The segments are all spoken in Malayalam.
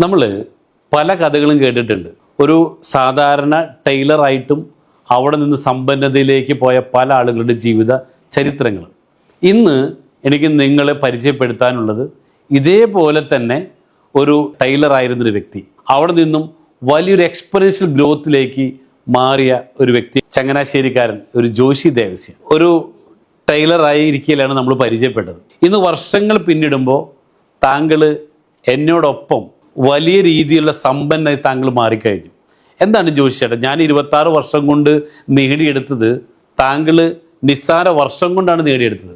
നമ്മൾ പല കഥകളും കേട്ടിട്ടുണ്ട്. ഒരു സാധാരണ ടൈലറായിട്ടും അവിടെ നിന്ന് സമ്പന്നതയിലേക്ക് പോയ പല ആളുകളുടെ ജീവിത ചരിത്രങ്ങൾ. ഇന്ന് എനിക്ക് നിങ്ങളെ പരിചയപ്പെടുത്താനുള്ളത് ഇതേപോലെ തന്നെ ഒരു ടൈലറായിരുന്നൊരു വ്യക്തി, അവിടെ നിന്നും വലിയൊരു എക്സ്പൊണൻഷ്യൽ ഗ്രോത്തിലേക്ക് മാറിയ ഒരു വ്യക്തി, ചങ്ങനാശ്ശേരിക്കാരൻ ഒരു ജോഷി ദേവസ്യ. ഒരു ടൈലറായി ഇരിക്കലാണ് നമ്മൾ പരിചയപ്പെട്ടത്. ഇന്ന് വർഷങ്ങൾ പിന്നിടുമ്പോൾ താങ്കൾ എന്നോടൊപ്പം വലിയ രീതിയിലുള്ള സമ്പന്നായി താങ്കൾ മാറിക്കഴിഞ്ഞു. എന്താണ് ജോഷി ചേട്ടാ, ഞാൻ 26 വർഷം കൊണ്ട് നേടിയെടുത്തത് താങ്കൾ നിസ്സാര വർഷം കൊണ്ടാണ് നേടിയെടുത്തത്.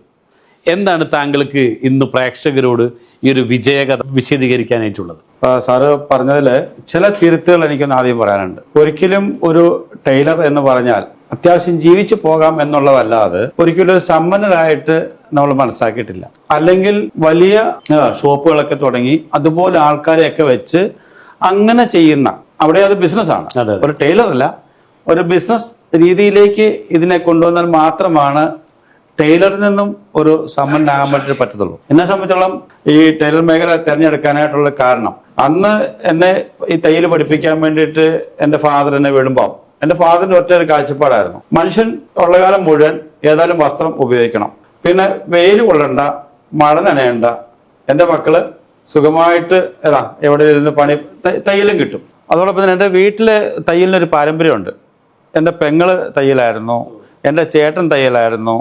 എന്താണ് താങ്കൾക്ക് ഇന്ന് പ്രേക്ഷകരോട് ഈ ഒരു വിജയകഥ വിശദീകരിക്കാനായിട്ടുള്ളത്? സാറ് പറഞ്ഞതിൽ ചില തിരുത്തുകൾ എനിക്കൊന്ന് ആദ്യം പറയാനുണ്ട്. ഒരിക്കലും ഒരു ടൈലർ എന്ന് പറഞ്ഞാൽ അത്യാവശ്യം ജീവിച്ചു പോകാം എന്നുള്ളതല്ലാതെ ഒരിക്കലും ഒരു സമ്പന്നരായിട്ട് നമ്മൾ മനസ്സിലാക്കിയിട്ടില്ല. അല്ലെങ്കിൽ വലിയ ഷോപ്പുകളൊക്കെ തുടങ്ങി അതുപോലെ ആൾക്കാരെയൊക്കെ വെച്ച് അങ്ങനെ ചെയ്യുന്ന, അവിടെ അത് ബിസിനസ്സാണ്, ഒരു ടൈലർ അല്ല, ഒരു ബിസിനസ് രീതിയിലേക്ക് ഇതിനെ കൊണ്ടുവന്നാൽ മാത്രമാണ് ടൈലറിൽ നിന്നും ഒരു സമ്പന്നനാകാൻ വേണ്ടി പറ്റത്തുള്ളൂ. എന്നെ സംബന്ധിച്ചോളം ഈ ടൈലർ മേഖല തിരഞ്ഞെടുക്കാനായിട്ടുള്ള കാരണം, അന്ന് എന്നെ ഈ തയ്യൽ പഠിപ്പിക്കാൻ വേണ്ടിയിട്ട് എൻ്റെ ഫാദർ എന്നെ വിടുമ്പോൾ എൻ്റെ ഫാദറിന്റെ ഒറ്റ ഒരു കാഴ്ചപ്പാടായിരുന്നു, മനുഷ്യൻ ഉള്ള കാലം മുഴുവൻ ഏതായാലും വസ്ത്രം ഉപയോഗിക്കണം, പിന്നെ വെയിൽ കൊള്ളണ്ട, മഴ നനയണ്ട, എൻ്റെ മക്കള് സുഖമായിട്ട് എവിടെ ഇരുന്ന് പണി തയ്യലും കിട്ടും. അതോടൊപ്പം തന്നെ എൻ്റെ വീട്ടിലെ തയ്യലിനൊരു പാരമ്പര്യമുണ്ട്. എൻ്റെ പെങ്ങള് തയ്യലായിരുന്നു, എൻ്റെ ചേട്ടൻ തയ്യലായിരുന്നു,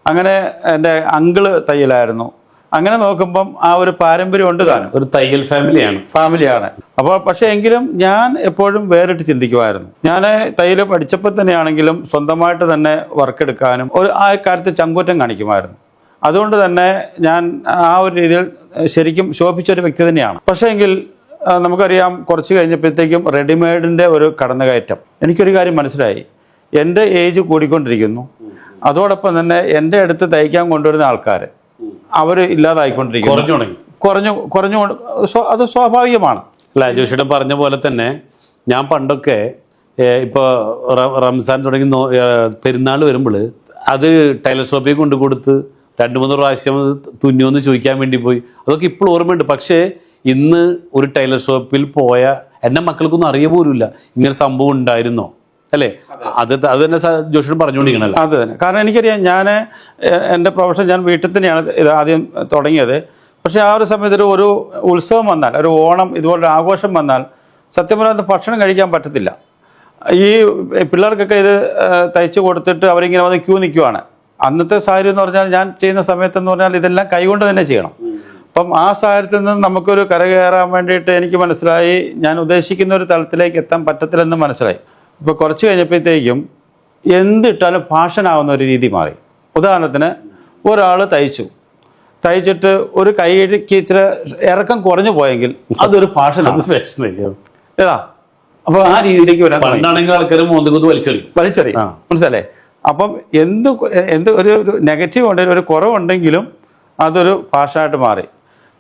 അങ്ങനെ എൻ്റെ അങ്കിള് തയ്യലായിരുന്നു. അങ്ങനെ നോക്കുമ്പം ആ ഒരു പാരമ്പര്യം ഉണ്ട് താനും, ഒരു തയ്യൽ ഫാമിലിയാണ്. അപ്പോൾ പക്ഷേ എങ്കിലും ഞാൻ എപ്പോഴും വേറിട്ട് ചിന്തിക്കുമായിരുന്നു. ഞാൻ തയ്യൽ പഠിച്ചപ്പോൾ തന്നെയാണെങ്കിലും സ്വന്തമായിട്ട് തന്നെ വർക്ക് എടുക്കാനും ആ കാര്യത്തിൽ ചങ്കൂറ്റം കാണിക്കുമായിരുന്നു. അതുകൊണ്ട് തന്നെ ഞാൻ ആ ഒരു രീതിയിൽ ശരിക്കും ശോഭിച്ചൊരു വ്യക്തി തന്നെയാണ്. പക്ഷേ എങ്കിൽ നമുക്കറിയാം, കുറച്ച് കഴിഞ്ഞപ്പോഴത്തേക്കും റെഡിമെയ്ഡിൻ്റെ ഒരു കടന്നുകയറ്റം. എനിക്കൊരു കാര്യം മനസ്സിലായി, എൻ്റെ ഏജ് കൂടിക്കൊണ്ടിരിക്കുന്നു, അതോടൊപ്പം തന്നെ എൻ്റെ അടുത്ത് തയ്ക്കാൻ കൊണ്ടുവരുന്ന ആൾക്കാർ അവർ ഇല്ലാതായിക്കൊണ്ടിരിക്കുന്നു, കുറഞ്ഞു. അത് സ്വാഭാവികമാണ്. അല്ല, ജോഷിയുടെ പറഞ്ഞ പോലെ തന്നെ ഞാൻ പണ്ടൊക്കെ ഇപ്പോൾ റംസാൻ തുടങ്ങി പെരുന്നാൾ വരുമ്പോൾ അത് ടൈലർ ഷോപ്പിൽ കൊണ്ടു കൊടുത്ത് 2-3 പ്രാവശ്യം തുന്നുമെന്ന് ചോദിക്കാൻ വേണ്ടി പോയി. അതൊക്കെ ഇപ്പോൾ ഓർമ്മയുണ്ട്. പക്ഷേ ഇന്ന് ഒരു ടൈലർ ഷോപ്പിൽ പോയ എൻ്റെ മക്കൾക്കൊന്നും അറിയ പോലുമില്ല ഇങ്ങനെ സംഭവം ഉണ്ടായിരുന്നോ, അല്ലേ? അത് തന്നെ ജോഷിയോട് പറഞ്ഞുകൊണ്ടിരിക്കണല്ലോ. അത് തന്നെ. കാരണം എനിക്കറിയാം, ഞാൻ എൻ്റെ പ്രൊഫഷൻ ഞാൻ വീട്ടിൽ തന്നെയാണ് ഇത് ആദ്യം തുടങ്ങിയത്. പക്ഷേ ആ ഒരു സമയത്ത് ഒരു ഉത്സവം വന്നാൽ, ഒരു ഓണം ഇതുപോലൊരു ആഘോഷം വന്നാൽ സത്യം പറഞ്ഞാൽ ഭക്ഷണം കഴിക്കാൻ പറ്റത്തില്ല. ഈ പിള്ളേർക്കൊക്കെ ഇത് തയ്ച്ചു കൊടുത്തിട്ട് അവരിങ്ങനെ വന്ന് ക്യൂ നിൽക്കുവാണ്. അന്നത്തെ സാഹചര്യം എന്ന് പറഞ്ഞാൽ, ഞാൻ ചെയ്യുന്ന സമയത്തെന്ന് പറഞ്ഞാൽ ഇതെല്ലാം കൈകൊണ്ട് തന്നെ ചെയ്യണം. അപ്പം ആ സാഹചര്യത്തിൽ നിന്ന് നമുക്കൊരു കരകയറാൻ വേണ്ടിയിട്ട് എനിക്ക് മനസ്സിലായി, ഞാൻ ഉദ്ദേശിക്കുന്ന ഒരു തലത്തിലേക്ക് എത്താൻ പറ്റത്തില്ലെന്ന് മനസ്സിലായി. ഇപ്പോൾ കുറച്ച് കഴിഞ്ഞപ്പോഴത്തേക്കും എന്തിട്ടാലും ഫാഷനാവുന്ന ഒരു രീതി മാറി. ഉദാഹരണത്തിന്, ഒരാൾ തയ്ച്ചിട്ട് ഒരു കൈക്ക് ഇച്ചിരി ഇറക്കം കുറഞ്ഞു പോയെങ്കിൽ അതൊരു ഫാഷനാണ്, ഏതാ. അപ്പോൾ ആ രീതിയിലേക്ക് വരാൻ വലിച്ചെറിയും, മനസ്സിലല്ലേ? അപ്പം എന്ത് ഒരു നെഗറ്റീവ് ഉണ്ടെങ്കിലും, ഒരു കുറവുണ്ടെങ്കിലും അതൊരു ഫാഷനായിട്ട് മാറി.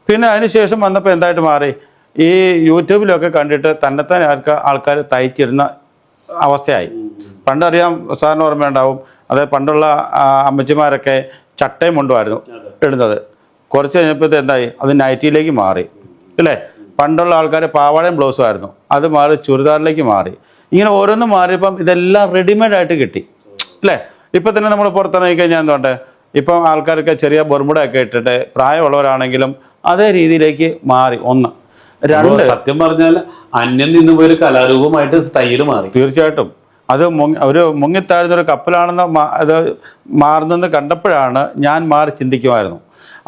പിന്നെ അതിനുശേഷം വന്നപ്പോൾ എന്തായിട്ട് മാറി, ഈ യൂട്യൂബിലൊക്കെ കണ്ടിട്ട് തന്നെത്താൻ ആൾക്കാർ തയ്ച്ചിരുന്ന അവസ്ഥയായി. പണ്ടറിയാം, സാറിന് ഓർമ്മയുണ്ടാവും, അതായത് പണ്ടുള്ള അമ്മച്ചിമാരൊക്കെ ചട്ടയും മുണ്ടുമായിരുന്നു ഇടുന്നത്. കുറച്ച് കഴിഞ്ഞപ്പോഴത്തെ എന്തായി, അത് നൈറ്റിയിലേക്ക് മാറി, അല്ലേ? പണ്ടുള്ള ആൾക്കാർ പാവാടയും ബ്ലൗസും ആയിരുന്നു, അത് മാറി ചുരിദാറിലേക്ക് മാറി. ഇങ്ങനെ ഓരോന്നും മാറിയപ്പം ഇതെല്ലാം റെഡിമെയ്ഡായിട്ട് കിട്ടി, അല്ലേ? ഇപ്പം തന്നെ നമ്മൾ പുറത്തിറങ്ങി കഴിഞ്ഞാൽ എന്തുകൊണ്ട്, ഇപ്പം ആൾക്കാർക്ക് ചെറിയ ബർമുടയൊക്കെ ഇട്ടിട്ട് പ്രായമുള്ളവരാണെങ്കിലും അതേ രീതിയിലേക്ക് മാറി. ഒന്ന്. രണ്ട്, സത്യം പറഞ്ഞാൽ അന്യം നിന്ന് പോയൊരു കലാരൂപമായിട്ട് തയ്യൽ മാറി. തീർച്ചയായിട്ടും അത് ഒരു മുങ്ങിത്താഴ്ന്നൊരു കപ്പലാണെന്ന് അത് മാറുന്നെന്ന് കണ്ടപ്പോഴാണ് ഞാൻ മാറി ചിന്തിക്കുമായിരുന്നു.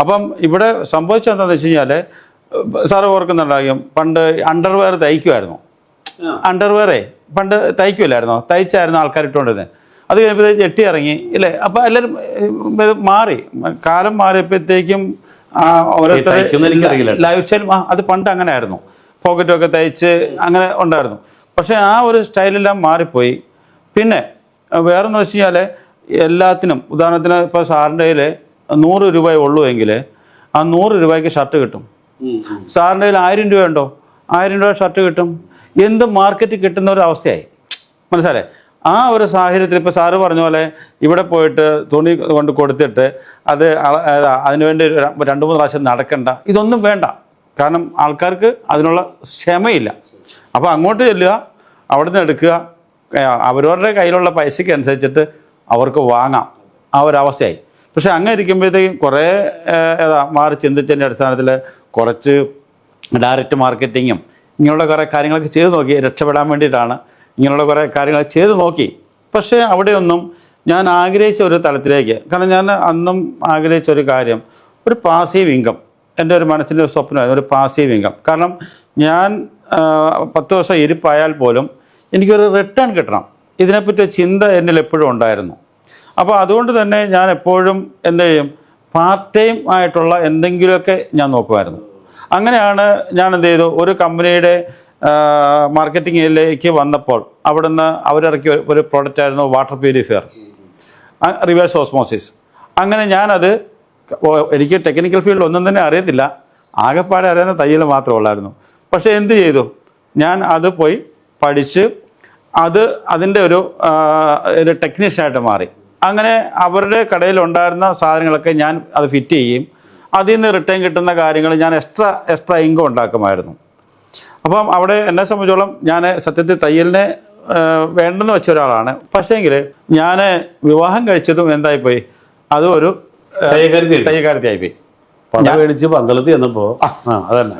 അപ്പം ഇവിടെ സംഭവിച്ചതെന്താണെന്ന് വെച്ച് കഴിഞ്ഞാൽ, സാറ് ഓർക്കുന്നുണ്ടാകും, പണ്ട് അണ്ടർവെയർ തയ്ക്കുമായിരുന്നു. അണ്ടർവെയറേ പണ്ട് തയ്ക്കുമല്ലായിരുന്നോ? തയ്ച്ചായിരുന്നു ആൾക്കാർ ഇട്ടുകൊണ്ടിരുന്നത്. അത് കഴിഞ്ഞപ്പോൾ ചെട്ടി ഇറങ്ങി, ഇല്ലേ? അപ്പം എല്ലാവരും മാറി, കാലം മാറിയപ്പോഴത്തേക്കും ഓരോരുത്തർ ലൈഫ് സ്റ്റൈൽ അത് പണ്ട് അങ്ങനെ ആയിരുന്നു. പോക്കറ്റൊക്കെ തയ്ച്ച് അങ്ങനെ ഉണ്ടായിരുന്നു. പക്ഷേ ആ ഒരു സ്റ്റൈലെല്ലാം മാറിപ്പോയി. പിന്നെ വേറെന്ന് വെച്ച് കഴിഞ്ഞാൽ, എല്ലാത്തിനും ഉദാഹരണത്തിന് ഇപ്പോൾ സാറിൻ്റെ കയ്യിൽ 100 രൂപയേ ഉള്ളൂ എങ്കിൽ ആ 100 രൂപയ്ക്ക് ഷർട്ട് കിട്ടും. സാറിൻ്റെ കയ്യിൽ 1000 രൂപയുണ്ടോ, 1000 രൂപ ഷർട്ട് കിട്ടും. എന്ത് മാർക്കറ്റ് കിട്ടുന്ന ഒരു അവസ്ഥയായി, മനസ്സിലായേ? ആ ഒരു സാഹചര്യത്തിൽ ഇപ്പോൾ സാറ് പറഞ്ഞ പോലെ ഇവിടെ പോയിട്ട് തുണി കൊണ്ട് കൊടുത്തിട്ട് അതിനുവേണ്ടി 2-3 പ്രാവശ്യം നടക്കണ്ട, ഇതൊന്നും വേണ്ട. കാരണം ആൾക്കാർക്ക് അതിനുള്ള ക്ഷമയില്ല. അപ്പോൾ അങ്ങോട്ട് ചെല്ലുക, അവിടെ നിന്ന് എടുക്കുക, അവരവരുടെ കയ്യിലുള്ള പൈസയ്ക്ക് അനുസരിച്ചിട്ട് അവർക്ക് വാങ്ങാം, ആ ഒരവസ്ഥയായി. പക്ഷെ അങ്ങനെ ഇരിക്കുമ്പോഴത്തേക്കും കുറേ മാറി ചിന്തിച്ചതിൻ്റെ അടിസ്ഥാനത്തിൽ കുറച്ച് ഡയറക്റ്റ് മാർക്കറ്റിങ്ങും ഇങ്ങനെയുള്ള കുറേ കാര്യങ്ങളൊക്കെ ചെയ്ത് നോക്കി. രക്ഷപ്പെടാൻ വേണ്ടിയിട്ടാണ് ഇങ്ങനെയുള്ള കുറേ കാര്യങ്ങൾ ചെയ്ത് നോക്കി. പക്ഷേ അവിടെയൊന്നും ഞാൻ ആഗ്രഹിച്ച ഒരു തലത്തിലേക്ക്, കാരണം ഞാൻ അന്നും ആഗ്രഹിച്ച ഒരു കാര്യം, ഒരു പാസീവ് ഇൻകം, എൻ്റെ ഒരു മനസ്സിൻ്റെ ഒരു സ്വപ്നമായിരുന്നു, ഒരു പാസീവ് ഇൻകം. കാരണം ഞാൻ 10 വർഷം ഇരിപ്പായാൽ പോലും എനിക്കൊരു റിട്ടേൺ കിട്ടണം, ഇതിനെപ്പറ്റി ചിന്ത എന്നിൽ എപ്പോഴും ഉണ്ടായിരുന്നു. അപ്പോൾ അതുകൊണ്ട് തന്നെ ഞാൻ എപ്പോഴും എന്ത് ചെയ്യും, പാർട്ട് ടൈം ആയിട്ടുള്ള എന്തെങ്കിലുമൊക്കെ ഞാൻ നോക്കുമായിരുന്നു. അങ്ങനെയാണ് ഞാൻ എന്ത് ചെയ്തു, ഒരു കമ്പനിയുടെ മാർക്കറ്റിങ്ങിലേക്ക് വന്നപ്പോൾ അവിടുന്ന് അവരിറക്കിയ ഒരു പ്രോഡക്റ്റ് ആയിരുന്നു വാട്ടർ പ്യൂരിഫയർ, റിവേഴ്സ് ഓസ്മോസിസ്. അങ്ങനെ ഞാനത്, എനിക്ക് ടെക്നിക്കൽ ഫീൽഡ് ഒന്നും തന്നെ അറിയത്തില്ല, ആകെപ്പാടെ അറിയുന്ന തയ്യൽ മാത്രമേ ഉള്ളായിരുന്നു. പക്ഷേ എന്ത് ചെയ്തു, ഞാൻ അത് പോയി പഠിച്ച് അതിൻ്റെ ഒരു ടെക്നീഷ്യനായിട്ട് മാറി. അങ്ങനെ അവരുടെ കടയിലുണ്ടായിരുന്ന സാധനങ്ങളൊക്കെ ഞാൻ അത് ഫിറ്റ് ചെയ്യും, അതിൽ നിന്ന് റിട്ടേൺ കിട്ടുന്ന കാര്യങ്ങൾ ഞാൻ എക്സ്ട്രാ ഇൻകം ഉണ്ടാക്കുമായിരുന്നു. അപ്പം അവിടെ എന്നെ സംബന്ധിച്ചോളം ഞാൻ സത്യത്തിൽ തയ്യലിനെ വേണ്ടെന്ന് വെച്ച ഒരാളാണ്. പക്ഷേങ്കിൽ ഞാൻ വിവാഹം കഴിച്ചതും എന്തായിപ്പോയി, അതും ഒരു തയ്യക്കാരത്തിയായിപ്പോയി. പണം മേടിച്ച് പന്തളത്ത് ചെന്നപ്പോൾ അതന്നെ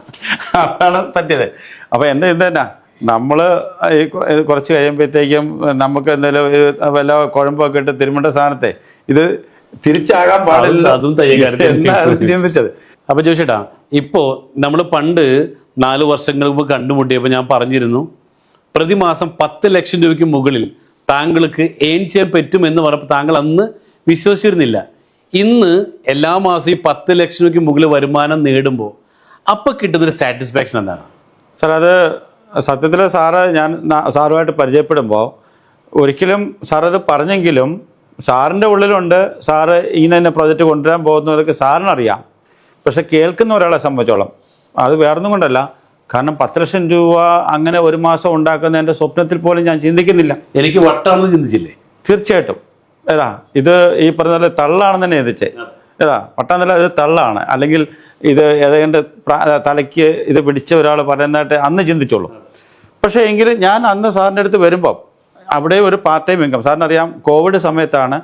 അതാണ് പറ്റിയത്. അപ്പോൾ എൻ്റെ ഇത് തന്നെ, നമ്മൾ ഈ കുറച്ച് കഴിയുമ്പോഴത്തേക്കും നമുക്ക് എന്തെങ്കിലും വല്ല കുഴമ്പൊക്കെ ഇട്ട് തിരുമേണ്ട സാധനത്തെ ഇത് തിരിച്ചാകാൻ പാടില്ല, അതും തയ്യക്കാരത്തി ചിന്തിച്ചത്. അപ്പൊ ചോദിച്ചേട്ടാ, ഇപ്പോ നമ്മൾ പണ്ട് 4 വർഷങ്ങൾക്ക് മുമ്പ് കണ്ടുമുട്ടിയപ്പോൾ ഞാൻ പറഞ്ഞിരുന്നു, പ്രതിമാസം 10 ലക്ഷം രൂപയ്ക്ക് മുകളിൽ താങ്കൾക്ക് ഏൺ ചെയ്യാൻ പറ്റുമെന്ന് പറഞ്ഞപ്പോൾ താങ്കൾ അന്ന് വിശ്വസിച്ചിരുന്നില്ല. ഇന്ന് എല്ലാ മാസവും ഈ 10 ലക്ഷം രൂപയ്ക്ക് മുകളിൽ വരുമാനം നേടുമ്പോൾ അപ്പൊ കിട്ടുന്നൊരു സാറ്റിസ്ഫാക്ഷൻ എന്താണ് സാർ? അത് സത്യത്തിൽ ഞാൻ സാറുമായിട്ട് പരിചയപ്പെടുമ്പോൾ ഒരിക്കലും സാറത് പറഞ്ഞെങ്കിലും സാറിൻ്റെ ഉള്ളിലുണ്ട്, സാറ് ഇങ്ങനെ പ്രോജക്റ്റ് കൊണ്ടുവരാൻ പോകുന്നതൊക്കെ സാറിനറിയാം. പക്ഷെ കേൾക്കുന്ന ഒരാളെ സംബന്ധിച്ചോളം അത് വേറൊന്നും കൊണ്ടല്ല, കാരണം 10 ലക്ഷം രൂപ അങ്ങനെ ഒരു മാസം ഉണ്ടാക്കുന്ന എൻ്റെ സ്വപ്നത്തിൽ പോലും ഞാൻ ചിന്തിക്കുന്നില്ല. എനിക്ക് വട്ടാണെന്ന് ചിന്തിച്ചില്ലേ? തീർച്ചയായിട്ടും. ഇത് ഈ പറഞ്ഞ പോലെ തള്ളാണെന്ന് തന്നെ ചിന്തിച്ചേ. വട്ടാന്നല്ല, ഇത് തള്ളാണ്, അല്ലെങ്കിൽ ഇത് ഏതാണ്ട് തലയ്ക്ക് ഇത് പിടിച്ച ഒരാൾ പറയുന്നതായിട്ട് അന്ന് ചിന്തിച്ചോളൂ. പക്ഷേ എങ്കിലും ഞാൻ അന്ന് സാറിൻ്റെ അടുത്ത് വരുമ്പം അവിടെ ഒരു പാർട്ട് ടൈം ഇൻകം, സാറിനറിയാം കോവിഡ് സമയത്താണ്,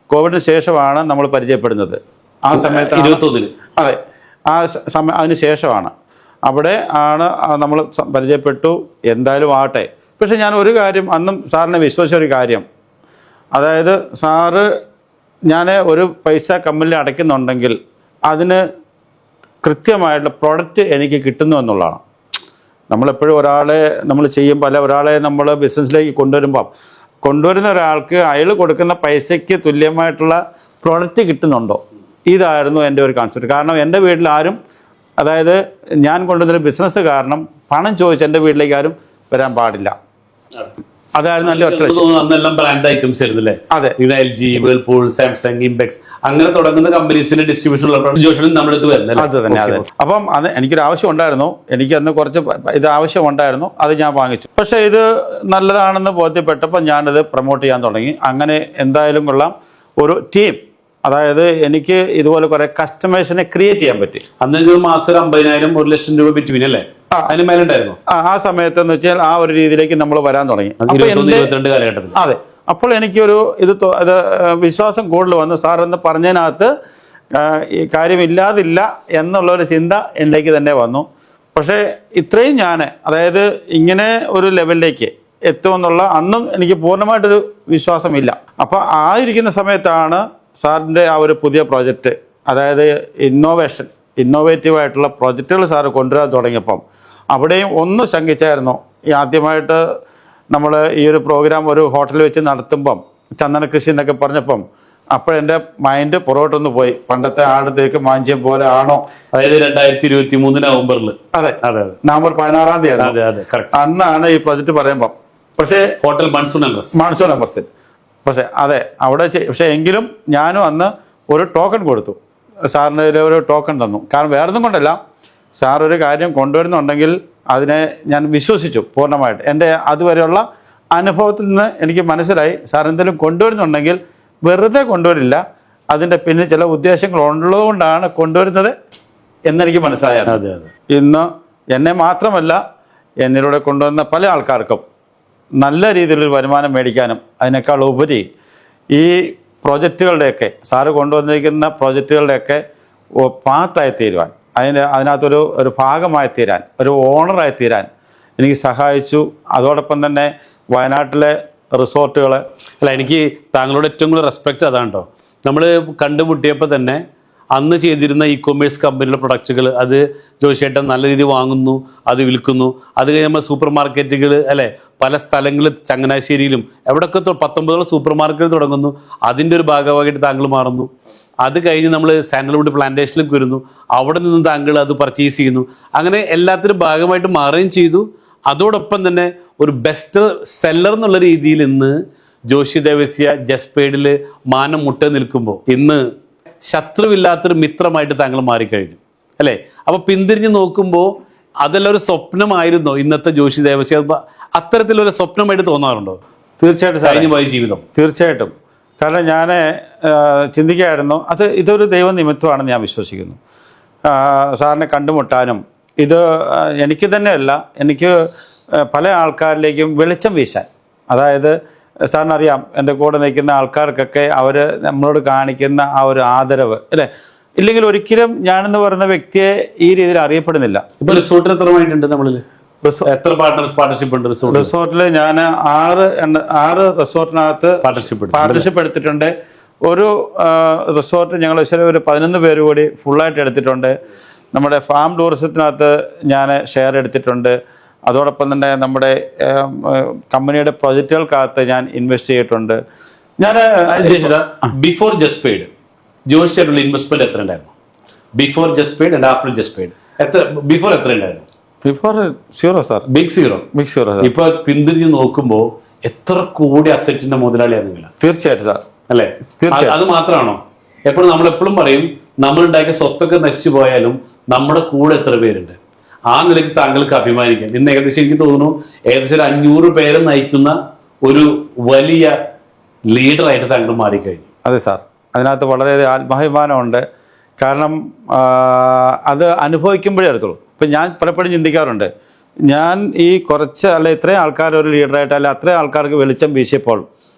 കോവിഡിന് ശേഷമാണ് നമ്മൾ പരിചയപ്പെടുന്നത്. ആ സമയത്ത് 21 അതെ, ആ അതിന് ശേഷമാണ് അവിടെ ആണ് നമ്മൾ പരിചയപ്പെട്ടു. എന്തായാലും ആട്ടെ. പക്ഷെ ഞാൻ ഒരു കാര്യം അന്നും സാറിനെ വിശ്വസിച്ച ഒരു കാര്യം, അതായത് സാറ് ഞാൻ ഒരു പൈസ കമ്പനിയിൽ അടയ്ക്കുന്നുണ്ടെങ്കിൽ അതിന് കൃത്യമായിട്ടുള്ള പ്രൊഡക്റ്റ് എനിക്ക് കിട്ടുന്നു എന്നുള്ളതാണ്. നമ്മളെപ്പോഴും ഒരാളെ നമ്മൾ ബിസിനസ്സിലേക്ക് കൊണ്ടുവരുന്ന ഒരാൾക്ക് അയാൾ കൊടുക്കുന്ന പൈസയ്ക്ക് തുല്യമായിട്ടുള്ള പ്രോഡക്റ്റ് കിട്ടുന്നുണ്ടോ, ഇതായിരുന്നു എൻ്റെ ഒരു കോൺസെപ്റ്റ്. കാരണം എൻ്റെ വീട്ടിൽ ആരും, അതായത് ഞാൻ കൊണ്ടുവന്നൊരു ബിസിനസ് കാരണം പണം ചോദിച്ച് എൻ്റെ വീട്ടിലേക്ക് ആരും വരാൻ പാടില്ല. അതായിരുന്നു നല്ല ഒറ്റ അന്നെല്ലാം ബ്രാൻഡ് ഐറ്റംസ് ആയിരുന്നു അല്ലേ? അതെ, LG, വേൾപൂൾ, സാംസങ്, ഇംപെക്സ് അങ്ങനെ തുടങ്ങുന്ന കമ്പനീസിന്റെ ഡിസ്ട്രിബ്യൂഷൻ നമ്മുടെ അടുത്ത് വരുന്നത്. അത് തന്നെ. അതെ. അപ്പം അത് എനിക്കൊരു ആവശ്യം ഉണ്ടായിരുന്നു, എനിക്ക് അന്ന് കുറച്ച് ഇത് ആവശ്യം ഉണ്ടായിരുന്നു, അത് ഞാൻ വാങ്ങിച്ചു. പക്ഷേ ഇത് നല്ലതാണെന്ന് ബോധ്യപ്പെട്ടപ്പോൾ ഞാനത് പ്രൊമോട്ട് ചെയ്യാൻ തുടങ്ങി. അങ്ങനെ എന്തായാലും കൊള്ളാം, ഒരു ടീം, അതായത് എനിക്ക് ഇതുപോലെ കുറെ കസ്റ്റമേഴ്സിനെ ക്രിയേറ്റ് ചെയ്യാൻ പറ്റി. അന്ന് മാസം 50,000 1 ലക്ഷം രൂപ ബിറ്റ്വീൻ അല്ലേ? അതിന് മേലുണ്ടായിരുന്നു ആ സമയത്ത് എന്ന് വെച്ചാൽ ആ ഒരു രീതിയിലേക്ക് നമ്മൾ വരാൻ തുടങ്ങി. 22 കാലഘട്ടത്തിൽ. അതെ. അപ്പോൾ എനിക്കൊരു ഇത് വിശ്വാസം കൂടുതൽ വന്നു. സാർ എന്ന് പറഞ്ഞതിനകത്ത് ഈ കാര്യമില്ലാതില്ല എന്നുള്ളൊരു ചിന്ത എന്നിലേക്ക് തന്നെ വന്നു. പക്ഷേ ഇത്രയും ഞാൻ, അതായത് ഇങ്ങനെ ഒരു ലെവലിലേക്ക് എത്തുമെന്നുള്ള അന്നും എനിക്ക് പൂർണ്ണമായിട്ടൊരു വിശ്വാസമില്ല. അപ്പോൾ ആ ഇരിക്കുന്ന സമയത്താണ് സാറിൻ്റെ ആ ഒരു പുതിയ പ്രോജക്റ്റ്, അതായത് ഇന്നോവേറ്റീവായിട്ടുള്ള പ്രോജക്റ്റുകൾ സാറ് കൊണ്ടുവരാൻ തുടങ്ങിയപ്പം അവിടെയും ഒന്ന് ശങ്കിച്ചായിരുന്നു. ഈ ആദ്യമായിട്ട് നമ്മൾ ഈ ഒരു പ്രോഗ്രാം ഒരു ഹോട്ടലിൽ വെച്ച് നടത്തുമ്പം ചന്ദന കൃഷി എന്നൊക്കെ പറഞ്ഞപ്പം അപ്പോഴെൻ്റെ മൈൻഡ് പുറകോട്ടൊന്ന് പോയി. പണ്ടത്തെ ആടത്തേക്ക് മാഞ്ചിയം പോലെ ആണോ, അതായത് 2023 നവംബറിൽ. അതെ, നവംബർ 16-ാം തീയതി അന്നാണ് ഈ പ്രോജക്റ്റ് പറയുമ്പം. പക്ഷേ ഹോട്ടൽ മൺസൂൺ എംബസി. പക്ഷേ അതെ, അവിടെ പക്ഷേ എങ്കിലും ഞാനും അന്ന് ഒരു ടോക്കൺ കൊടുത്തു, സാറിന് ഒരു ടോക്കൺ തന്നു. കാരണം വേറൊന്നും കൊണ്ടല്ല, സാർ ഒരു കാര്യം കൊണ്ടുവരുന്നുണ്ടെങ്കിൽ അതിനെ ഞാൻ വിശ്വസിച്ചു പൂർണ്ണമായിട്ട്. എൻ്റെ അതുവരെയുള്ള അനുഭവത്തിൽ നിന്ന് എനിക്ക് മനസ്സിലായി, സാർ എന്തെങ്കിലും കൊണ്ടുവരുന്നുണ്ടെങ്കിൽ വെറുതെ കൊണ്ടുവരില്ല, അതിൻ്റെ പിന്നെ ചില ഉദ്ദേശങ്ങൾ ഉള്ളതുകൊണ്ടാണ് കൊണ്ടുവരുന്നത് എന്നെനിക്ക് മനസ്സിലായത്. അതെ അതെ. ഇന്ന് എന്നെ മാത്രമല്ല എന്നിലൂടെ കൊണ്ടുവന്ന പല ആൾക്കാർക്കും നല്ല രീതിയിലൊരു വരുമാനം മേടിക്കാനും അതിനേക്കാൾ ഉപരി ഈ പ്രോജക്റ്റുകളുടെയൊക്കെ സാറ് കൊണ്ടുവന്നിരിക്കുന്ന പ്രോജക്റ്റുകളുടെയൊക്കെ പാർട്ടായി തീരുവാൻ, അതിനകത്തൊരു ഭാഗമായി തീരാൻ, ഒരു ഓണറായി തീരാൻ എനിക്ക് സഹായിച്ചു. അതോടൊപ്പം തന്നെ വയനാട്ടിലെ റിസോർട്ടുകൾ, അല്ല, എനിക്ക് താങ്കളോട് ഏറ്റവും കൂടുതൽ റെസ്പെക്റ്റ് അതാണ് കേട്ടോ. നമ്മൾ കണ്ടുമുട്ടിയപ്പോൾ തന്നെ അന്ന് ചെയ്തിരുന്ന ഇ കൊമേഴ്സ് കമ്പനിയുടെ പ്രൊഡക്റ്റുകൾ അത് ജോഷിയേട്ടൻ നല്ല രീതിയിൽ വാങ്ങുന്നു, അത് വിൽക്കുന്നു. അത് കഴിഞ്ഞ് നമ്മൾ സൂപ്പർ മാർക്കറ്റുകൾ അല്ലേ, പല സ്ഥലങ്ങളിൽ ചങ്ങനാശ്ശേരിയിലും എവിടെയൊക്കെ 19 സൂപ്പർ മാർക്കറ്റ് തുടങ്ങുന്നു. അതിൻ്റെ ഒരു ഭാഗമായിട്ട് താങ്കൾ മാറുന്നു. അത് കഴിഞ്ഞ് നമ്മൾ സാൻഡൽവുഡ് പ്ലാന്റേഷനിലേക്ക് വരുന്നു. അവിടെ നിന്നും താങ്കൾ അത് പർച്ചേസ് ചെയ്യുന്നു. അങ്ങനെ എല്ലാത്തിനും ഭാഗമായിട്ട് മാറുകയും ചെയ്തു. അതോടൊപ്പം തന്നെ ഒരു ബെസ്റ്റ് സെല്ലർ എന്നുള്ള രീതിയിൽ ഇന്ന് ജോഷി ദേവസ്യ ജസ്പേഡിൽ മാനം മുട്ട നിൽക്കുമ്പോൾ ഇന്ന് ശത്രുവില്ലാത്തൊരു മിത്രമായിട്ട് താങ്കൾ മാറിക്കഴിഞ്ഞു അല്ലേ. അപ്പോൾ പിന്തിരിഞ്ഞ് നോക്കുമ്പോൾ അതെല്ലാം ഒരു സ്വപ്നമായിരുന്നോ ഇന്നത്തെ ജോഷി ദേവസ്യ? അത്തരത്തിലൊരു സ്വപ്നമായിട്ട് തോന്നാറുണ്ടോ? തീർച്ചയായിട്ടും കഴിഞ്ഞു പോയ ജീവിതം. തീർച്ചയായിട്ടും. കാരണം ഞാൻ ചിന്തിക്കുകയായിരുന്നു, ഇതൊരു ദൈവനിമിത്തമാണെന്ന് ഞാൻ വിശ്വസിക്കുന്നു. സാറിനെ കണ്ടുമുട്ടാനും ഇത് എനിക്ക് തന്നെയല്ല, എനിക്ക് പല ആൾക്കാരിലേക്കും വെളിച്ചം വീശാൻ, അതായത് സാറിനറിയാം എൻ്റെ കൂടെ നിൽക്കുന്ന ആൾക്കാർക്കൊക്കെ അവർ നമ്മളോട് കാണിക്കുന്ന ആ ഒരു ആദരവ് അല്ലേ, ഇല്ലെങ്കിൽ ഒരിക്കലും ഞാനെന്ന് പറയുന്ന വ്യക്തിയെ ഈ രീതിയിൽ അറിയപ്പെടുന്നില്ല. ഇപ്പൊ റിസോർട്ടിൽ എത്രമായിട്ടുണ്ട് നമ്മളിൽ? എത്ര പാർട്ണർഷിപ്പ് ഉണ്ട് റിസോർട്ടിൽ? ഞാൻ 6 റിസോർട്ടിനകത്ത് പാർട്ണർഷിപ്പ് എടുത്തിട്ടുണ്ട്. ഒരു റിസോർട്ട് ഞങ്ങൾ ഒരു 11 പേര് കൂടി ഫുള്ളായിട്ട് എടുത്തിട്ടുണ്ട്. നമ്മുടെ ഫാം ടൂറിസത്തിനകത്ത് ഞാൻ ഷെയർ എടുത്തിട്ടുണ്ട്. അതോടൊപ്പം തന്നെ നമ്മുടെ കമ്പനിയുടെ പ്രൊജക്റ്റുകൾക്കകത്ത് ഞാൻ ഇൻവെസ്റ്റ് ചെയ്തിട്ടുണ്ട്. ഞാൻ ബിഫോർ ജസ്പേഡ് ജോഷിയായിട്ടുള്ള ഇൻവെസ്റ്റ്മെന്റ് എത്ര ഉണ്ടായിരുന്നു? ബിഫോർ ജസ്പേഡ് ആൻഡ് ആഫ്റ്റർ ജസ്പേഡ് ബിഫോർ എത്ര ഉണ്ടായിരുന്നു? Before zero sir. Big zero. ഇപ്പൊ പിന്തിരിഞ്ഞ് നോക്കുമ്പോ എത്ര കോടി അസറ്റിന്റെ മുതലാളിയാണ് നിങ്ങൾ? തീർച്ചയായിട്ടും സാർ. അല്ലെ? അത് മാത്രമാണോ? എപ്പോഴും നമ്മളെപ്പോഴും പറയും നമ്മളുണ്ടാക്കിയ സ്വത്തൊക്കെ നശിച്ചു പോയാലും നമ്മുടെ കൂടെ എത്ര പേരുണ്ട്. ആ നിലയ്ക്ക് താങ്കൾക്ക് അഭിമാനിക്കാം. ഇന്ന് ഏകദേശം എനിക്ക് തോന്നുന്നു ഏകദേശം 500 പേരെ നയിക്കുന്ന ഒരു വലിയ ലീഡറായിട്ട് താങ്കൾ മാറിക്കഴിഞ്ഞു. അതെ സാർ, അതിനകത്ത് വളരെയധികം ആത്മാഭിമാനമുണ്ട്. കാരണം അത് അനുഭവിക്കുമ്പോഴേ എടുത്തുള്ളൂ. ഇപ്പം ഞാൻ പലപ്പോഴും ചിന്തിക്കാറുണ്ട്, ഞാൻ ഈ ഇത്രയും ആൾക്കാർ ഒരു ലീഡറായിട്ട് അത്രയും ആൾക്കാർക്ക് വെളിച്ചം വീശിയപ്പോൾ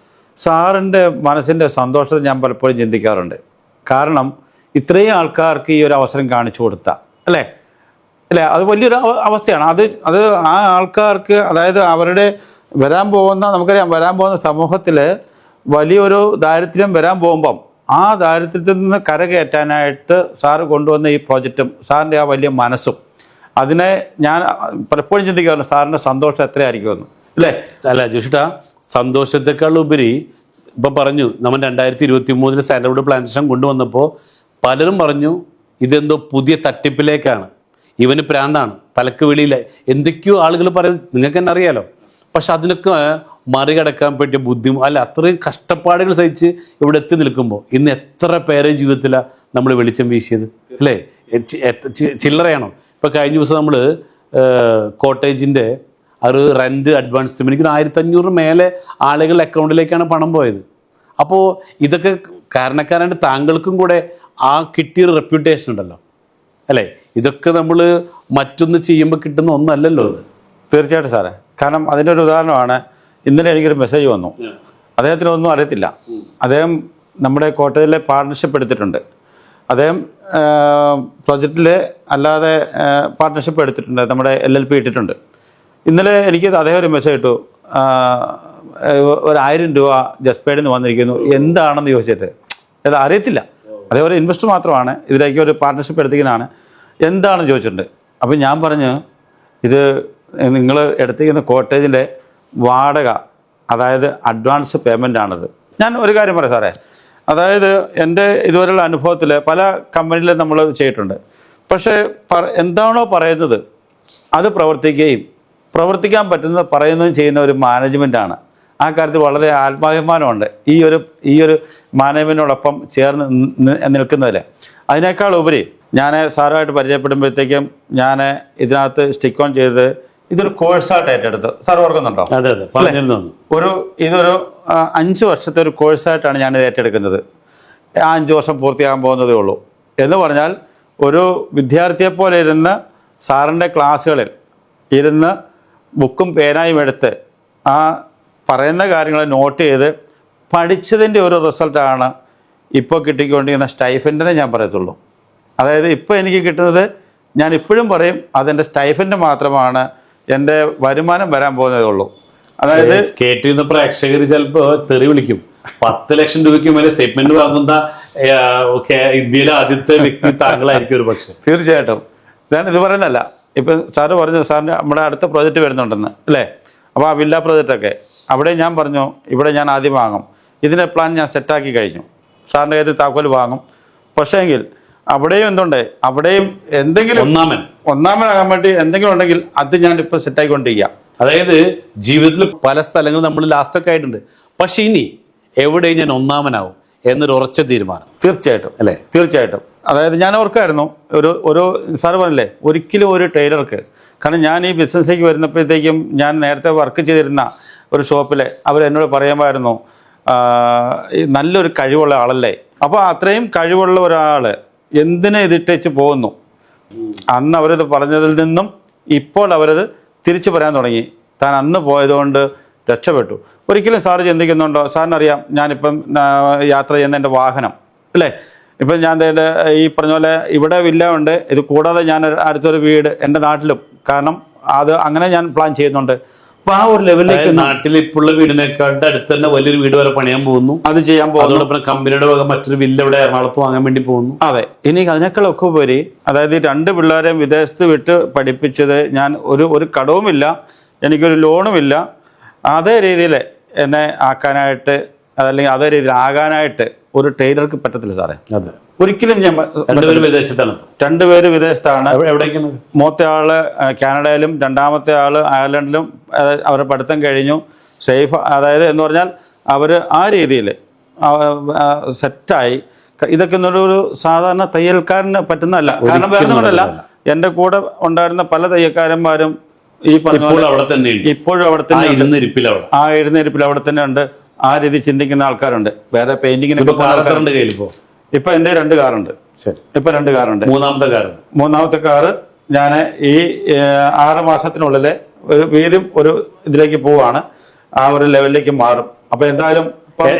സാറിൻ്റെ മനസ്സിൻ്റെ സന്തോഷത്തെ ഞാൻ പലപ്പോഴും ചിന്തിക്കാറുണ്ട്. കാരണം ഇത്രയും ആൾക്കാർക്ക് ഈ ഒരു അവസരം കാണിച്ചു കൊടുത്ത അല്ലേ, അത് വലിയൊരു അവസ്ഥയാണ്. അത് ആ ആൾക്കാർക്ക്, അതായത് അവരുടെ നമുക്കറിയാം വരാൻ പോകുന്ന സമൂഹത്തിൽ വലിയൊരു ദാരിദ്ര്യം വരാൻ പോകുമ്പം ആ ദാരിദ്ര്യത്തിൽ നിന്ന് കരകയറ്റാനായിട്ട് സാറ് കൊണ്ടുവന്ന ഈ പ്രോജക്റ്റും സാറിൻ്റെ ആ വലിയ മനസ്സും, അതിനെ ഞാൻ പലപ്പോഴും ചിന്തിക്കാറുണ്ട് സാറിൻ്റെ സന്തോഷം എത്രയായിരിക്കുമെന്ന് അല്ലേ. അല്ല ജോഷിട്ടാ, സന്തോഷത്തെക്കാൾ ഉപരി ഇപ്പം പറഞ്ഞു നമ്മൾ 2023 സാൻഡൽവുഡ് പ്ലാന്റേഷൻ കൊണ്ടുവന്നപ്പോൾ പലരും പറഞ്ഞു ഇതെന്തോ പുതിയ തട്ടിപ്പിലേക്കാണ്, ഇവന് പ്രാന്താണ്, തലക്ക് വെളിയില്ല, എന്തൊക്കെയോ ആളുകൾ പറയും, നിങ്ങൾക്ക് തന്നെ അറിയാലോ. പക്ഷെ അതിനൊക്കെ മറികടക്കാൻ പറ്റിയ അത്രയും കഷ്ടപ്പാടുകൾ സഹിച്ച് ഇവിടെ എത്തി നിൽക്കുമ്പോൾ ഇന്ന് എത്ര പേരെ ജീവിതത്തിലാണ് നമ്മൾ വെളിച്ചം വീശിയത് അല്ലേ? ചില്ലറയാണോ? ഇപ്പോൾ കഴിഞ്ഞ ദിവസം നമ്മൾ കോട്ടേജിൻ്റെ ഒരു റെൻറ്റ് അഡ്വാൻസ് എനിക്ക് 1500 മേലെ ആളുകളുടെ അക്കൗണ്ടിലേക്കാണ് പണം പോയത്. അപ്പോൾ ഇതൊക്കെ കാരണക്കാരായിട്ട് താങ്കൾക്കും കൂടെ ആ കിട്ടിയൊരു റെപ്യൂട്ടേഷൻ ഉണ്ടല്ലോ അല്ലേ. ഇതൊക്കെ നമ്മൾ മറ്റൊന്ന് ചെയ്യുമ്പോൾ കിട്ടുന്ന ഒന്നല്ലല്ലോ ഇത്. തീർച്ചയായിട്ടും സാറേ. കാരണം അതിൻ്റെ ഒരു ഉദാഹരണമാണ്, ഇന്നലെ എനിക്കൊരു മെസ്സേജ് വന്നു. അദ്ദേഹത്തിനൊന്നും അറിയത്തില്ല. അദ്ദേഹം നമ്മുടെ കോട്ടയിലെ പാർട്ണർഷിപ്പ് എടുത്തിട്ടുണ്ട്. അദ്ദേഹം പ്രൊജക്റ്റിൽ അല്ലാതെ പാർട്ണർഷിപ്പ് എടുത്തിട്ടുണ്ട്, നമ്മുടെ LLP ഇട്ടിട്ടുണ്ട്. ഇന്നലെ എനിക്ക് അദ്ദേഹം ഒരു മെസ്സേജ് ഇട്ടു, 1000 രൂപ ജസ്പേഡിൽ നിന്ന് വന്നിരിക്കുന്നു, എന്താണെന്ന് ചോദിച്ചിട്ട്. അത് അറിയത്തില്ല, അതേ ഒരു ഇൻവെസ്റ്റർ മാത്രമാണ്, ഇതിലേക്ക് ഒരു പാർട്ണർഷിപ്പ് എടുത്തിരിക്കുന്നതാണ്, എന്താണെന്ന് ചോദിച്ചിട്ടുണ്ട്. അപ്പം ഞാൻ പറഞ്ഞു, ഇത് നിങ്ങൾ എടുത്തിരിക്കുന്ന കോട്ടേജിൻ്റെ വാടക, അതായത് അഡ്വാൻസ് പേയ്മെൻ്റ് ആണത്. ഞാൻ ഒരു കാര്യം പറയാം സാറേ, അതായത് എൻ്റെ ഇതുവരെയുള്ള അനുഭവത്തിൽ പല കമ്പനിയിലും നമ്മൾ ചെയ്തിട്ടുണ്ട്. പക്ഷേ എന്താണോ പറയുന്നത് അത് പ്രവർത്തിക്കാൻ പറ്റുന്നത് പറയുന്നതും ചെയ്യുന്ന ഒരു മാനേജ്മെൻറ്റാണ്. ആ കാര്യത്തിൽ വളരെ ആത്മാഭിമാനമുണ്ട് ഈ ഒരു മാനേജ്മെൻറ്റിനോടൊപ്പം ചേർന്ന് നിൽക്കുന്നതിൽ. അതിനേക്കാൾ ഉപരി ഞാൻ സാറുമായിട്ട് പരിചയപ്പെടുമ്പോഴത്തേക്കും ഞാൻ ഇതിനകത്ത് സ്റ്റിക്ക് ഓൺ ചെയ്ത് ഇതൊരു കോഴ്സായിട്ട് ഏറ്റെടുത്ത്. സാർ ഓർക്കുന്നുണ്ടോ? ഇതൊരു 5 വർഷത്തെ ഒരു കോഴ്സായിട്ടാണ് ഞാനിത് ഏറ്റെടുക്കുന്നത്. 5 വർഷം പൂർത്തിയാകാൻ പോകുന്നതേ ഉള്ളൂ. എന്ന് പറഞ്ഞാൽ ഒരു വിദ്യാർത്ഥിയെ പോലെ ഇരുന്ന് സാറിൻ്റെ ക്ലാസ്സുകളിൽ ഇരുന്ന് ബുക്കും പേനായും എടുത്ത് ആ പറയുന്ന കാര്യങ്ങൾ നോട്ട് ചെയ്ത് പഠിച്ചതിൻ്റെ ഒരു റിസൾട്ടാണ് ഇപ്പോൾ കിട്ടിക്കൊണ്ടിരിക്കുന്ന സ്റ്റൈഫൻഡെന്നേ ഞാൻ പറയത്തുള്ളൂ. അതായത് ഇപ്പോൾ എനിക്ക് കിട്ടുന്നത്, ഞാൻ ഇപ്പോഴും പറയും, അതെൻ്റെ സ്റ്റൈഫൻഡ് മാത്രമാണ്, എൻ്റെ വരുമാനം വരാൻ പോകുന്നതേ ഉള്ളൂ. അതായത് കേട്ടിരുന്ന പ്രേക്ഷകർ ചിലപ്പോൾ തെറി വിളിക്കും. 10 ലക്ഷം രൂപയ്ക്ക് മേലെ സ്റ്റേറ്റ്മെന്റ് വാങ്ങുന്ന ഇന്ത്യയിലെ ആദ്യത്തെ വ്യക്തി താങ്കളായിരിക്കും ഒരു പക്ഷെ. തീർച്ചയായിട്ടും. ഞാൻ ഇത് പറയുന്നതല്ല, ഇപ്പം സാറ് പറഞ്ഞു സാറിൻ്റെ നമ്മുടെ അടുത്ത പ്രോജക്റ്റ് വരുന്നുണ്ടെന്ന് അല്ലേ. അപ്പോൾ ആ വില്ല പ്രോജക്റ്റൊക്കെ അവിടെ ഞാൻ പറഞ്ഞു, ഇവിടെ ഞാൻ ആദ്യം വാങ്ങും, ഇതിൻ്റെ പ്ലാൻ ഞാൻ സെറ്റാക്കി കഴിഞ്ഞു, സാറിൻ്റെ കയ്യിൽ താക്കോൽ വാങ്ങും. പക്ഷേങ്കിൽ അവിടെയും എന്തുണ്ട്, അവിടെയും എന്തെങ്കിലും ഒന്നാമനാകാൻ വേണ്ടി എന്തെങ്കിലും ഉണ്ടെങ്കിൽ അത് ഞാൻ ഇപ്പോൾ സെറ്റായിക്കൊണ്ടിരിക്കുക. അതായത് ജീവിതത്തിൽ പല സ്ഥലങ്ങളും നമ്മൾ ലാസ്റ്റൊക്കെ ആയിട്ടുണ്ട്. പക്ഷെ ഇനി എവിടെയും ഞാൻ ഒന്നാമനാവും എന്നൊരു ഉറച്ച തീരുമാനം. തീർച്ചയായിട്ടും അല്ലേ? തീർച്ചയായിട്ടും. അതായത് ഞാൻ ഓർക്കായിരുന്നു, ഒരു സാറ് പറഞ്ഞില്ലേ, ഒരിക്കലും ഒരു ടൈലർക്ക്, കാരണം ഞാൻ ഈ ബിസിനസ്സിലേക്ക് വരുന്നപ്പോഴത്തേക്കും ഞാൻ നേരത്തെ വർക്ക് ചെയ്തിരുന്ന ഒരു ഷോപ്പിൽ അവർ എന്നോട് പറയുമായിരുന്നു, നല്ലൊരു കഴിവുള്ള ആളല്ലേ. അപ്പോൾ അത്രയും കഴിവുള്ള ഒരാൾ എന്തിനെ ഇതിട്ടേച്ച് പോകുന്നു. അന്ന് അവരത് പറഞ്ഞതിൽ നിന്നും ഇപ്പോൾ അവരത് തിരിച്ചു പറയാൻ തുടങ്ങി. താൻ അന്ന് പോയതുകൊണ്ട് രക്ഷപ്പെട്ടു. ഒരിക്കലും സാറ് ചിന്തിക്കുന്നുണ്ടോ? സാറിനറിയാം ഞാനിപ്പം യാത്ര ചെയ്യുന്ന എൻ്റെ വാഹനം അല്ലേ. ഇപ്പം ഞാൻ ഈ പറഞ്ഞ പോലെ ഇവിടെ വില്ല ഉണ്ട്, ഇത് കൂടാതെ ഞാൻ അടുത്തൊരു വീട് എൻ്റെ നാട്ടിലും, കാരണം അത് അങ്ങനെ ഞാൻ പ്ലാൻ ചെയ്യുന്നുണ്ട്. അപ്പൊ ആ ഒരു ലെവലിലേക്ക് നാട്ടിൽ ഇപ്പോഴുള്ള വീടിനെക്കാളുടെ അടുത്ത് തന്നെ വലിയൊരു വീട് വരെ പണിയാൻ പോകുന്നു, അത് ചെയ്യാൻ പോകുന്നു. അതോടൊപ്പം കമ്പനിയുടെ വക മറ്റൊരു വില്ല ഇവിടെ എറണാകുളത്ത് വാങ്ങാൻ വേണ്ടി പോകുന്നു. അതെ. ഇനി അതിനേക്കാളൊക്കെ ഉപരി, അതായത് 2 പിള്ളേരെയും വിദേശത്ത് വിട്ട് പഠിപ്പിച്ചത്, ഞാൻ ഒരു കടവുമില്ല, എനിക്കൊരു ലോണുമില്ല, അതേ രീതിയിൽ എന്നെ ആക്കാനായിട്ട്, അതല്ലെങ്കിൽ അതേ രീതിയിൽ ആകാനായിട്ട് ഒരു ടൈലർക്ക് പറ്റത്തില്ല സാറേ. അതെ, ഒരിക്കലും. ഞാൻ 2 പേര് വിദേശത്താണ്. 2 പേര് വിദേശത്താണ്. എവിടേക്കാണ്? മൂത്ത ആള് കാനഡയിലും രണ്ടാമത്തെ ആള് അയർലൻഡിലും അവരുടെ പഠിത്തം കഴിഞ്ഞു. സേഫ്, അതായത് എന്ന് പറഞ്ഞാൽ അവർ ആ രീതിയിൽ സെറ്റായി. ഇതൊക്കെ ഒരു സാധാരണ തയ്യൽക്കാരന് പറ്റുന്നതല്ല. കാരണം വേറെ കൊണ്ടല്ല, എൻ്റെ കൂടെ ഉണ്ടായിരുന്ന പല തയ്യൽക്കാരന്മാരും ഈ പറഞ്ഞ ഇപ്പോഴും അവിടെ തന്നെ ആ ഇരുന്നിരിപ്പിൽ അവിടെ തന്നെ ഉണ്ട്. ആ രീതി ചിന്തിക്കുന്ന ആൾക്കാരുണ്ട്. വേറെ പെയിന്റിങ്ങിന് ഇപ്പൊ എൻ്റെ 2 കാറുണ്ട്. ഇപ്പൊ 2 കാറുണ്ട്. മൂന്നാമത്തെ കാറ് ഞാൻ ഈ 6 മാസത്തിനുള്ളിൽ വീണ്ടും ഒരു ഇതിലേക്ക് പോവാണ്, ആ ഒരു ലെവലിലേക്ക് മാറും. അപ്പൊ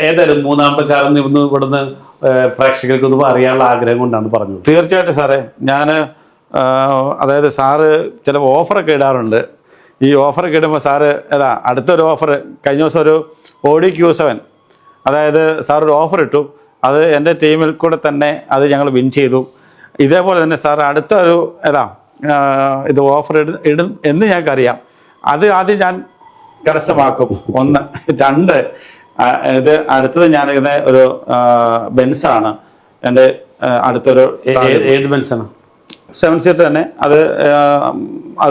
ഏതായാലും മൂന്നാമത്തെ കാർ ഇവിടുന്ന് പ്രേക്ഷകർക്കൊന്നും അറിയാനുള്ള ആഗ്രഹം കൊണ്ടാണ് പറഞ്ഞത്. തീർച്ചയായിട്ടും സാറേ. ഞാൻ അതായത് സാറ് ചില ഓഫറൊക്കെ ഇടാറുണ്ട്. ഈ ഓഫറൊക്കെ ഇടുമ്പോൾ സാറ് അടുത്തൊരു ഓഫർ കഴിഞ്ഞ ദിവസം ഒരു Audi Q7, അതായത് സാർ ഒരു ഓഫർ ഇട്ടു. അത് എൻ്റെ ടീമിൽ കൂടെ തന്നെ അത് ഞങ്ങൾ വിൻ ചെയ്തു. ഇതേപോലെ തന്നെ സാർ അടുത്തൊരു ഇത് ഓഫർ ഇടും എന്ന് ഞങ്ങൾക്കറിയാം. അത് ആദ്യം ഞാൻ കരസ്ഥമാക്കും. 1, 2 ഇത് അടുത്തത് ഞാനിങ്ങനെ ഒരു ബെൻസാണ് എൻ്റെ അടുത്തൊരു. ഏത് ബെൻസാണ്? 7 സീറ്റർ തന്നെ. അത്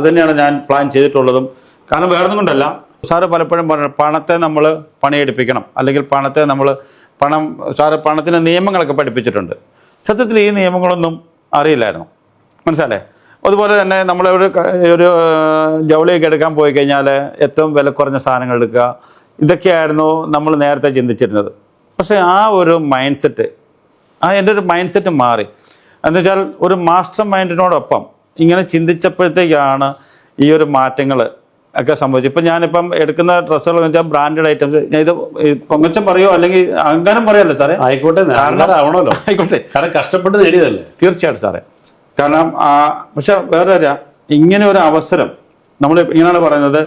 തന്നെയാണ് ഞാൻ പ്ലാൻ ചെയ്തിട്ടുള്ളതും. കാരണം വേറെ ഒന്നും കൊണ്ടല്ല, സാറ് പലപ്പോഴും പറഞ്ഞു പണത്തെ നമ്മൾ പണിയെടുപ്പിക്കണം, അല്ലെങ്കിൽ സാറ് പണത്തിൻ്റെ നിയമങ്ങളൊക്കെ പഠിപ്പിച്ചിട്ടുണ്ട്. സത്യത്തിൽ ഈ നിയമങ്ങളൊന്നും അറിയില്ലായിരുന്നു, മനസ്സിലല്ലേ. അതുപോലെ തന്നെ നമ്മളൊരു ജൗളിയൊക്കെ എടുക്കാൻ പോയി കഴിഞ്ഞാൽ ഏറ്റവും വില കുറഞ്ഞ സാധനങ്ങൾ എടുക്കുക, ഇതൊക്കെയായിരുന്നു നമ്മൾ നേരത്തെ ചിന്തിച്ചിരുന്നത്. പക്ഷേ ആ ഒരു മൈൻഡ് സെറ്റ്, എൻ്റെ ഒരു മൈൻഡ് സെറ്റ് മാറി. എന്നുവെച്ചാൽ ഒരു മാസ്റ്റർ മൈൻഡിനോടൊപ്പം ഇങ്ങനെ ചിന്തിച്ചപ്പോഴത്തേക്കാണ് ഈ ഒരു മാറ്റങ്ങൾ ഒക്കെ സംഭവിച്ചു. ഇപ്പം ഞാനിപ്പം എടുക്കുന്ന ഡ്രസ്സുകൾ എന്ന് വെച്ചാൽ ബ്രാൻഡഡ് ഐറ്റംസ്. ഞാൻ ഇത് പൊങ്ങച്ചം പറയോ അല്ലെങ്കിൽ അഹങ്കാരം പറയല്ലോ സാറേ. ആയിക്കോട്ടെ, ആയിക്കോട്ടെ, കാരണം കഷ്ടപ്പെട്ട് നേടിയതല്ലേ. തീർച്ചയായിട്ടും സാറേ. കാരണം പക്ഷെ വേറെ ഇങ്ങനെ ഒരു അവസരം നമ്മൾ ഇങ്ങനെയാണ് പറയുന്നത്.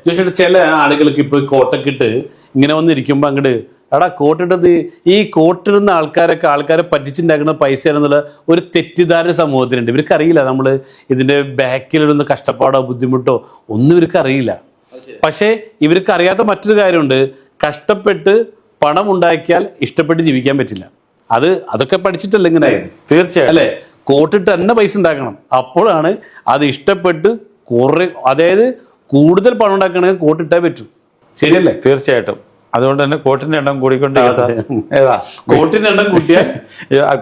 പക്ഷേ ചില ആളുകൾക്ക് ഇപ്പൊ കോട്ടൊക്കെ ഇട്ട് ഇങ്ങനെ വന്നിരിക്കുമ്പോ അങ്ങോട്ട് കോട്ടിട്ടത് ഈ കോട്ടിടുന്ന ആൾക്കാരെ പറ്റിച്ചുണ്ടാക്കുന്ന പൈസയാണെന്നുള്ള ഒരു തെറ്റിദ്ധാരണ സമൂഹത്തിലുണ്ട്. ഇവർക്കറിയില്ല നമ്മൾ ഇതിന്റെ ബാക്കിലിടുന്ന കഷ്ടപ്പാടോ ബുദ്ധിമുട്ടോ ഒന്നും ഇവർക്ക് അറിയില്ല. പക്ഷേ ഇവർക്ക് അറിയാത്ത മറ്റൊരു കാര്യമുണ്ട്, കഷ്ടപ്പെട്ട് പണം ഉണ്ടാക്കിയാൽ ഇഷ്ടപ്പെട്ട് ജീവിക്കാൻ പറ്റില്ല. അതൊക്കെ പഠിച്ചിട്ടല്ല ഇങ്ങനെ ആയത്. തീർച്ചയായും അല്ലെ, കോട്ടിട്ട് തന്നെ പൈസ ഉണ്ടാക്കണം, അപ്പോഴാണ് അത് ഇഷ്ടപ്പെട്ട് അതായത് കൂടുതൽ പണം ഉണ്ടാക്കണമെങ്കിൽ കോട്ടിട്ടേ പറ്റൂ. ശരിയല്ലേ? തീർച്ചയായിട്ടും. അതുകൊണ്ട് തന്നെ കോട്ടിന്റെ എണ്ണം കോട്ടിന്റെ എണ്ണം കൂട്ടിയാൽ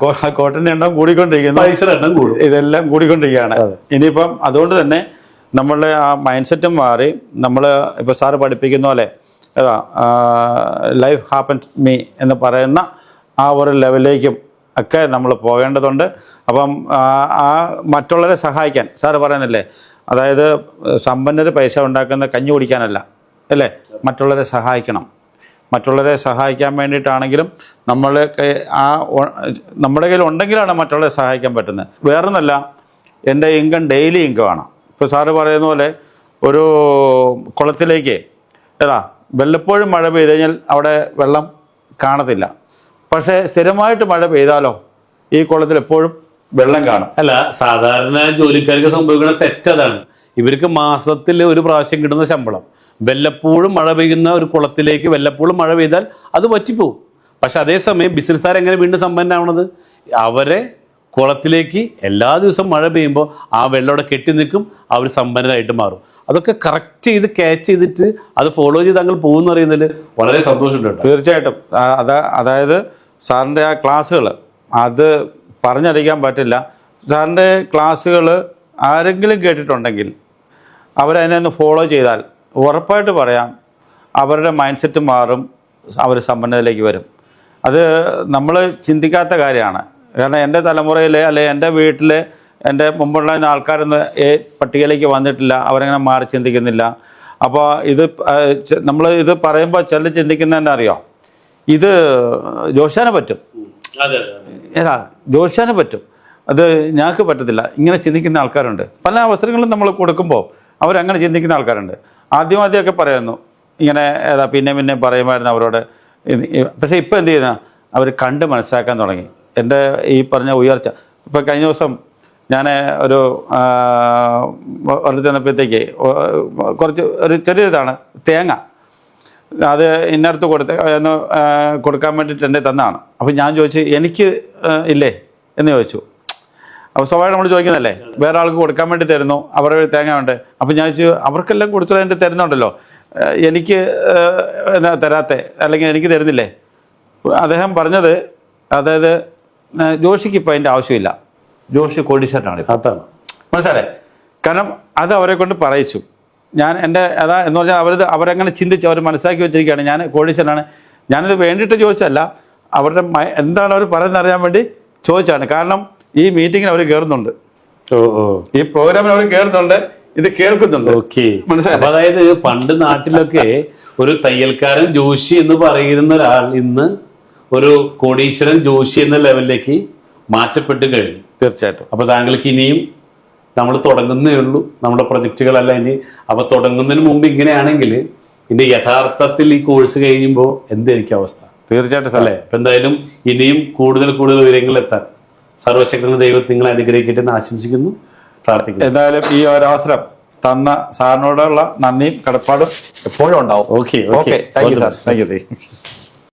കോട്ടിന്റെ എണ്ണം കൂടിക്കൊണ്ടിരിക്കുന്നു, പൈസയുടെ എണ്ണം കൂടും. ഇതെല്ലാം കൂടിക്കൊണ്ടിരിക്കുകയാണ്. ഇനിയിപ്പം അതുകൊണ്ട് തന്നെ നമ്മളുടെ ആ മൈൻഡ് സെറ്റും മാറി. നമ്മൾ ഇപ്പൊ സാറ് പഠിപ്പിക്കുന്ന പോലെ ലൈഫ് ഹാപ്പൻസ് മീ എന്ന് പറയുന്ന ആ ഒരു ലെവലിലേക്കും ഒക്കെ നമ്മൾ പോകേണ്ടതുണ്ട്. അപ്പം ആ മറ്റുള്ളവരെ സഹായിക്കാൻ സാറ് പറയുന്നില്ലേ, അതായത് സമ്പന്നർ പൈസ ഉണ്ടാക്കുന്ന കഞ്ഞി കുടിക്കാനല്ല അല്ലേ, മറ്റുള്ളവരെ സഹായിക്കണം. മറ്റുള്ളവരെ സഹായിക്കാൻ വേണ്ടിയിട്ടാണെങ്കിലും നമ്മുടെ കയ്യിൽ ഉണ്ടെങ്കിലാണ് മറ്റുള്ളവരെ സഹായിക്കാൻ പറ്റുന്നത്. വേറൊന്നല്ല, എൻ്റെ ഇൻകം ഡെയിലി ഇൻകമാണ്. ഇപ്പോൾ സാറ് പറയുന്ന പോലെ ഒരു കുളത്തിലേക്ക് വല്ലപ്പോഴും മഴ പെയ്ത് കഴിഞ്ഞാൽ അവിടെ വെള്ളം കാണത്തില്ല. പക്ഷേ സ്ഥിരമായിട്ട് മഴ പെയ്താലോ ഈ കുളത്തിൽ എപ്പോഴും വെള്ളം കാണും. അല്ല, സാധാരണ ജോലിക്കാർക്ക് സംഭവിക്കുന്ന തെറ്റതാണ്. ഇവർക്ക് മാസത്തിൽ ഒരു പ്രാവശ്യം കിട്ടുന്ന ശമ്പളം വല്ലപ്പോഴും മഴ പെയ്യുന്ന ഒരു കുളത്തിലേക്ക് വല്ലപ്പോഴും മഴ പെയ്താൽ അത് പറ്റിപ്പോവും. പക്ഷെ അതേസമയം ബിസിനസ്സുകാർ എങ്ങനെ വീണ്ടും സമ്പന്നനാവണത്? അവരെ കുളത്തിലേക്ക് എല്ലാ ദിവസവും മഴ പെയ്യുമ്പോൾ ആ വെള്ളം അവിടെ കെട്ടി നിൽക്കും, അവർ സമ്പന്നരായിട്ട് മാറും. അതൊക്കെ കറക്റ്റ് ചെയ്ത് ക്യാച്ച് ചെയ്തിട്ട് അത് ഫോളോ ചെയ്ത് താങ്കൾ പോകുമെന്ന് പറയുന്നതിൽ വളരെ സന്തോഷമുണ്ട്. തീർച്ചയായിട്ടും. അതായത് സാറിൻ്റെ ആ ക്ലാസ്സുകൾ അത് പറഞ്ഞറിയിക്കാൻ പറ്റില്ല. സാറിൻ്റെ ക്ലാസ്സുകൾ ആരെങ്കിലും കേട്ടിട്ടുണ്ടെങ്കിൽ അവരതിനെ ഒന്ന് ഫോളോ ചെയ്താൽ ഉറപ്പായിട്ട് പറയാം അവരുടെ മൈൻഡ് സെറ്റ് മാറും, അവർ സമ്പന്നതയിലേക്ക് വരും. അത് നമ്മൾ ചിന്തിക്കാത്ത കാര്യമാണ്. കാരണം എൻ്റെ തലമുറയിൽ അല്ലെങ്കിൽ എൻ്റെ വീട്ടിൽ എൻ്റെ മുമ്പുള്ള ആൾക്കാരൊന്നും പട്ടികയിലേക്ക് വന്നിട്ടില്ല, അവരങ്ങനെ മാറി ചിന്തിക്കുന്നില്ല. അപ്പോൾ ഇത് നമ്മൾ ഇത് പറയുമ്പോൾ ചില ചിന്തിക്കുന്നതന്നെ അറിയാം, ഇത് ജോഷാന് പറ്റും, ജോഷാന് പറ്റും, അത് ഞങ്ങൾക്ക് പറ്റത്തില്ല, ഇങ്ങനെ ചിന്തിക്കുന്ന ആൾക്കാരുണ്ട്. പല അവസരങ്ങളും നമ്മൾ കൊടുക്കുമ്പോൾ അവരങ്ങനെ ചിന്തിക്കുന്ന ആൾക്കാരുണ്ട്. ആദ്യമൊക്കെ പറയുന്നു ഇങ്ങനെ പിന്നെ പറയുമായിരുന്നു അവരോട്. പക്ഷേ ഇപ്പോൾ എന്ത് ചെയ്യുന്ന അവർ കണ്ട് മനസ്സിലാക്കാൻ തുടങ്ങി. എൻ്റെ ഈ പറഞ്ഞ ഉയർച്ച ഇപ്പോൾ കഴിഞ്ഞ ദിവസം ഞാൻ ഒരു വെറുതെ ചെന്നപ്പോഴത്തേക്ക് കുറച്ച് ഒരു ചെറിയതാണ് തേങ്ങ, അത് ഇന്നടുത്ത് കൊടുക്കാൻ വേണ്ടിയിട്ട് എൻ്റെ തന്നാണ്. അപ്പോൾ ഞാൻ ചോദിച്ചു എനിക്ക് ഇല്ലേ എന്ന് ചോദിച്ചു. അപ്പോൾ സ്വാഭാവികം നമ്മൾ ചോദിക്കുന്നതല്ലേ, വേറെ ആൾക്ക് കൊടുക്കാൻ വേണ്ടി തരുന്നു, അവരുടെ തേങ്ങ ഉണ്ട്. അപ്പോൾ ഞാൻ ചോദിച്ചു അവർക്കെല്ലാം കൊടുത്തിട്ട് എൻ്റെ തരുന്നുണ്ടല്ലോ, എനിക്ക് തരാത്തെ അല്ലെങ്കിൽ എനിക്ക് തരുന്നില്ലേ? അദ്ദേഹം പറഞ്ഞത്, അതായത് ജോഷിക്ക് ഇപ്പം അതിൻ്റെ ആവശ്യമില്ല, ജോഷി കോടീശ്വരനാണ്. അതാണ് മനസ്സിലായേ? കാരണം അത് അവരെ കൊണ്ട് പറയിച്ചു. ഞാൻ എൻ്റെ എന്ന് പറഞ്ഞാൽ അവരങ്ങനെ ചിന്തിച്ച് അവർ മനസ്സിലാക്കി വെച്ചിരിക്കുകയാണ് ഞാൻ കോടീശ്വരനാണ്. ഞാനിത് വേണ്ടിയിട്ട് ചോദിച്ചല്ല, അവരുടെ എന്താണ് അവർ പറയുന്നത് അറിയാൻ വേണ്ടി ചോദിച്ചാണ്. കാരണം ഈ മീറ്റിങ്ങിന് അവർ കയറുന്നുണ്ട്, ഈ പ്രോഗ്രാമിന് അവർ കയറുന്നുണ്ട്, ഇത് കേൾക്കുന്നുണ്ട്. മനസ്സിലായി? അതായത് പണ്ട് നാട്ടിലൊക്കെ ഒരു തയ്യൽക്കാരൻ ജോഷി എന്ന് പറയുന്ന ഒരാൾ ഇന്ന് ഒരു കോടീശ്വരൻ ജോഷി എന്ന ലെവലിലേക്ക് മാറ്റപ്പെട്ട് കഴിഞ്ഞു. തീർച്ചയായിട്ടും. അപ്പൊ താങ്കൾക്ക് ഇനിയും നമ്മൾ തുടങ്ങുന്നേ ഉള്ളൂ, നമ്മുടെ പ്രൊജക്റ്റുകളല്ല ഇനി. അപ്പൊ തുടങ്ങുന്നതിന് മുമ്പ് ഇങ്ങനെയാണെങ്കിൽ ഇനി യഥാർത്ഥത്തിൽ ഈ കോഴ്സ് കഴിയുമ്പോൾ എന്തായിരിക്കും അവസ്ഥ? തീർച്ചയായിട്ടും അല്ലേ? അപ്പൊ എന്തായാലും ഇനിയും കൂടുതൽ ഉയരങ്ങളിൽ എത്താൻ സർവശക്തനായ ദൈവത്തെ നിങ്ങൾ അനുഗ്രഹിക്കട്ടെ എന്ന് ആശംസിക്കുന്നു, പ്രാർത്ഥിക്കുന്നു. എന്തായാലും ഈ ഒരു അവസരം തന്ന സാറിനോടുള്ള നന്ദിയും കടപ്പാടും എപ്പോഴും ഉണ്ടാവും. Okay, thank you.